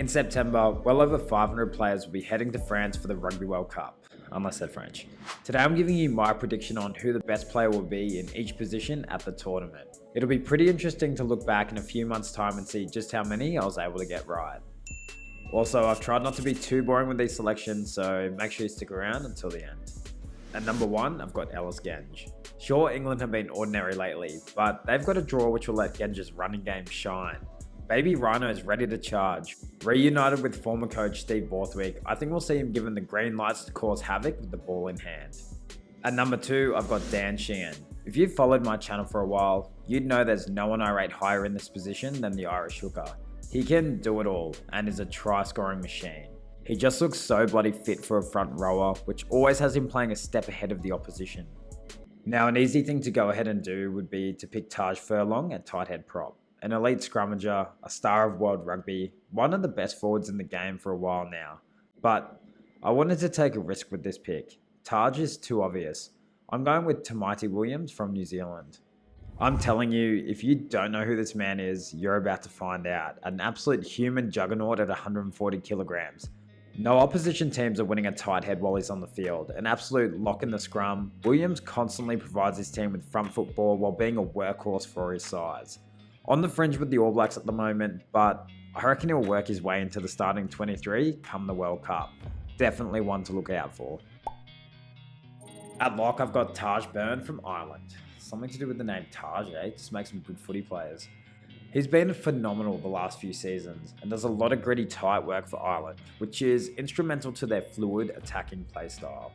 In September, well over 500 players will be heading to France for the Rugby World Cup, unless they're French. Today I'm giving you my prediction on who the best player will be in each position at the tournament. It'll be pretty interesting to look back in a few months' time and see just how many I was able to get right. Also, I've tried not to be too boring with these selections, so make sure you stick around until the end. At number 1, I've got Ellis Genge. Sure, England have been ordinary lately, but they've got a draw which will let Genge's running game shine. Baby Rhino is ready to charge. Reunited with former coach Steve Borthwick, I think we'll see him given the green lights to cause havoc with the ball in hand. At number 2, I've got Dan Sheehan. If you've followed my channel for a while, you'd know there's no one I rate higher in this position than the Irish hooker. He can do it all and is a try-scoring machine. He just looks so bloody fit for a front rower, which always has him playing a step ahead of the opposition. Now, an easy thing to go ahead and do would be to pick Taj Furlong at tight head prop. An elite scrummager, a star of world rugby, one of the best forwards in the game for a while now. But I wanted to take a risk with this pick. Taj is too obvious. I'm going with Tamaiti Williams from New Zealand. I'm telling you, if you don't know who this man is, you're about to find out. An absolute human juggernaut at 140 kilograms. No opposition teams are winning a tight head while he's on the field. An absolute lock in the scrum, Williams constantly provides his team with front foot ball while being a workhorse for his size. On the fringe with the All Blacks at the moment, but I reckon he'll work his way into the starting 23 come the World Cup. Definitely one to look out for. At lock, I've got Taj Byrne from Ireland. Something to do with the name Taj, eh? Just makes some good footy players. He's been phenomenal the last few seasons and does a lot of gritty tight work for Ireland, which is instrumental to their fluid attacking play style.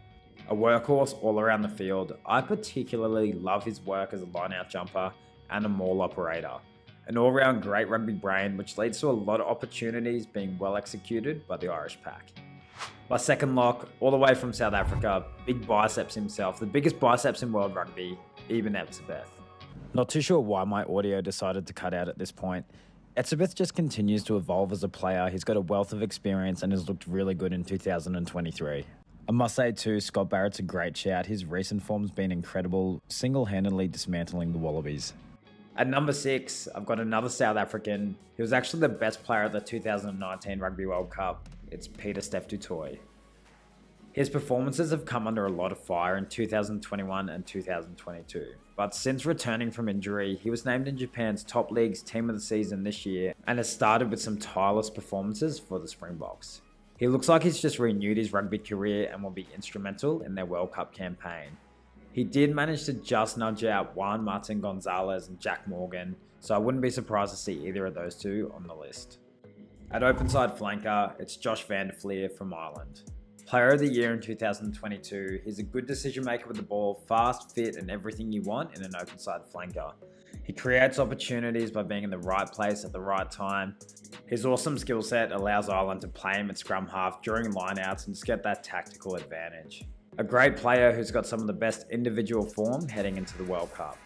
A workhorse all around the field, I particularly love his work as a line-out jumper and a maul operator. An all-round great rugby brain, which leads to a lot of opportunities being well executed by the Irish pack. My second lock, all the way from South Africa, big biceps himself, the biggest biceps in world rugby, Eben Etzebeth. Not too sure why my audio decided to cut out at this point. Etzebeth just continues to evolve as a player. He's got a wealth of experience and has looked really good in 2023. I must say too, Scott Barrett's a great shout. His recent form's been incredible, single-handedly dismantling the Wallabies. At number 6, I've got another South African. He was actually the best player at the 2019 Rugby World Cup. It's Peter Steph du Toit. His performances have come under a lot of fire in 2021 and 2022. But since returning from injury, he was named in Japan's top league's team of the season this year and has started with some tireless performances for the Springboks. He looks like he's just renewed his rugby career and will be instrumental in their World Cup campaign. He did manage to just nudge out Juan Martin Gonzalez and Jack Morgan, so I wouldn't be surprised to see either of those two on the list. At openside flanker, it's Josh van der Flier from Ireland. Player of the Year in 2022, he's a good decision maker with the ball, fast, fit, and everything you want in an openside flanker. He creates opportunities by being in the right place at the right time. His awesome skill set allows Ireland to play him at scrum half during lineouts and just get that tactical advantage. A great player who's got some of the best individual form heading into the World Cup.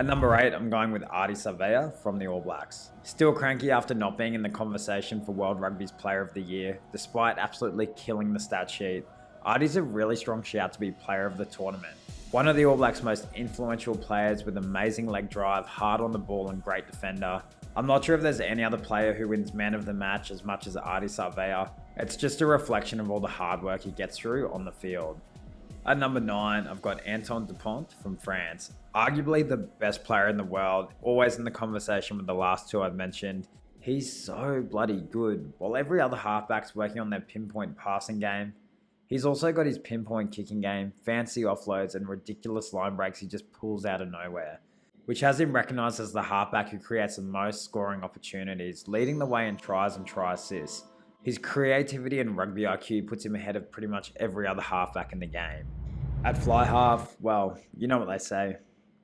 At number 8, I'm going with Ardie Savea from the All Blacks. Still cranky after not being in the conversation for World Rugby's Player of the Year, despite absolutely killing the stat sheet. Ardie's a really strong shout to be player of the tournament. One of the All Blacks' most influential players with amazing leg drive, hard on the ball and great defender. I'm not sure if there's any other player who wins man of the match as much as Ardie Savea. It's just a reflection of all the hard work he gets through on the field. At number 9, I've got Antoine Dupont from France. Arguably the best player in the world, always in the conversation with the last two I've mentioned. He's so bloody good. While every other halfback's working on their pinpoint passing game, he's also got his pinpoint kicking game, fancy offloads, and ridiculous line breaks he just pulls out of nowhere, which has him recognised as the halfback who creates the most scoring opportunities, leading the way in tries and try assists. His creativity and rugby IQ puts him ahead of pretty much every other halfback in the game. At fly half, well, you know what they say.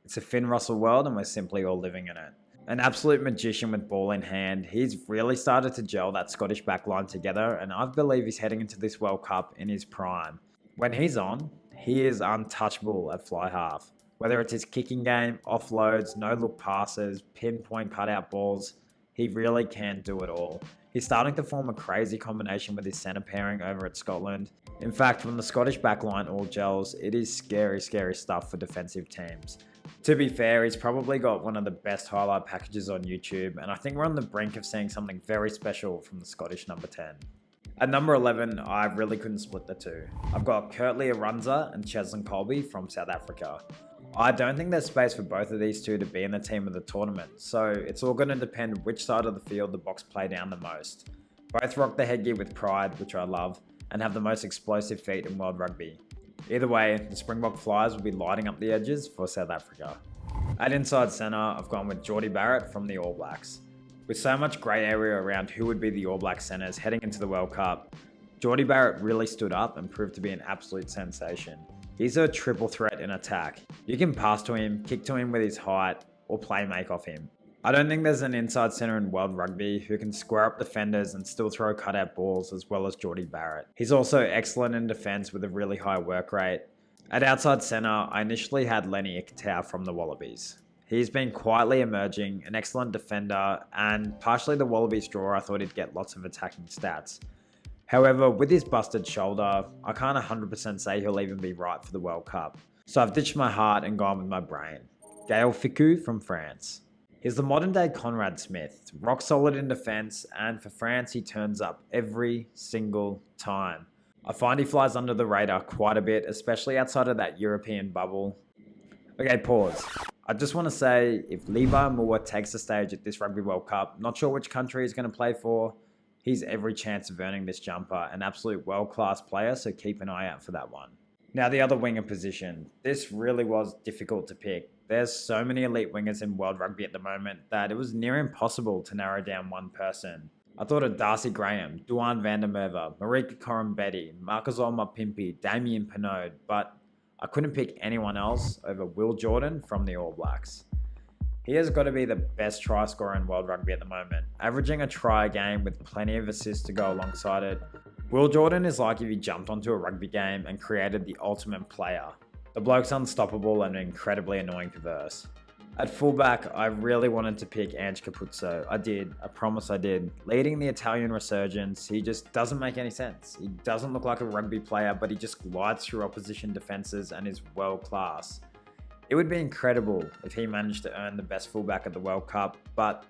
It's a Finn Russell world and we're simply all living in it. An absolute magician with ball in hand, he's really started to gel that Scottish backline together and I believe he's heading into this World Cup in his prime. When he's on, he is untouchable at fly half. Whether it's his kicking game, offloads, no-look passes, pinpoint cutout balls, he really can do it all. He's starting to form a crazy combination with his centre pairing over at Scotland. In fact, when the Scottish backline all gels, it is scary, scary stuff for defensive teams. To be fair, he's probably got one of the best highlight packages on YouTube, and I think we're on the brink of seeing something very special from the Scottish number 10. At number 11, I really couldn't split the two. I've got Kurtley Arunza and Cheslin Colby from South Africa. I don't think there's space for both of these two to be in the team of the tournament, so it's all going to depend which side of the field the Boks play down the most. Both rock the headgear with pride, which I love, and have the most explosive feet in world rugby. Either way, the Springbok Flyers will be lighting up the edges for South Africa. At inside centre, I've gone with Jordie Barrett from the All Blacks. With so much grey area around who would be the All Black centres heading into the World Cup, Jordie Barrett really stood up and proved to be an absolute sensation. He's a triple threat in attack. You can pass to him, kick to him with his height, or play make off him. I don't think there's an inside centre in world rugby who can square up defenders and still throw cutout balls as well as Jordie Barrett. He's also excellent in defence with a really high work rate. At outside centre, I initially had Lenny Ikitau from the Wallabies. He's been quietly emerging, an excellent defender, and partially the Wallabies draw I thought he'd get lots of attacking stats. However, with his busted shoulder, I can't 100% say he'll even be right for the World Cup. So I've ditched my heart and gone with my brain. Gaël Fickou from France. He's the modern day Conrad Smith, rock solid in defence, and for France he turns up every single time. I find he flies under the radar quite a bit, especially outside of that European bubble. Okay, pause. I just want to say, if Levi Moore takes the stage at this Rugby World Cup, not sure which country he's going to play for, he's every chance of earning this jumper, an absolute world-class player, so keep an eye out for that one. Now the other winger position. This really was difficult to pick. There's so many elite wingers in world rugby at the moment that it was near impossible to narrow down one person. I thought of Darcy Graham, Duan van der Merwe, Marika Corambetti, Marcus Mapimpi, Damien Pinode, but I couldn't pick anyone else over Will Jordan from the All Blacks. He has got to be the best try scorer in world rugby at the moment, averaging a try a game with plenty of assists to go alongside it. Will Jordan is like if he jumped onto a rugby game and created the ultimate player. The bloke's unstoppable and incredibly annoying to verse. At fullback, I really wanted to pick Ange Capuzzo. I did. I promise I did. Leading the Italian resurgence, he just doesn't make any sense. He doesn't look like a rugby player, but he just glides through opposition defences and is world class. It would be incredible if he managed to earn the best fullback at the World Cup, but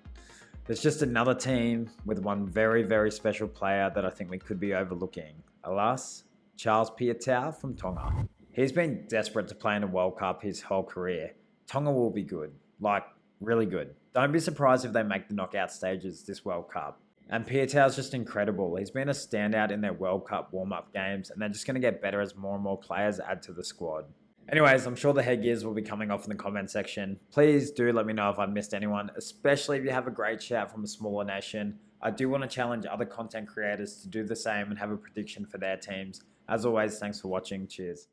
there's just another team with one very, very special player that I think we could be overlooking. Alas, Charles Piutau from Tonga. He's been desperate to play in a World Cup his whole career. Tonga will be good, like really good. Don't be surprised if they make the knockout stages this World Cup. And Piutau's just incredible. He's been a standout in their World Cup warm-up games, and they're just going to get better as more and more players add to the squad. Anyways, I'm sure the headgears will be coming off in the comment section. Please do let me know if I missed anyone, especially if you have a great shout from a smaller nation. I do want to challenge other content creators to do the same and have a prediction for their teams. As always, thanks for watching. Cheers.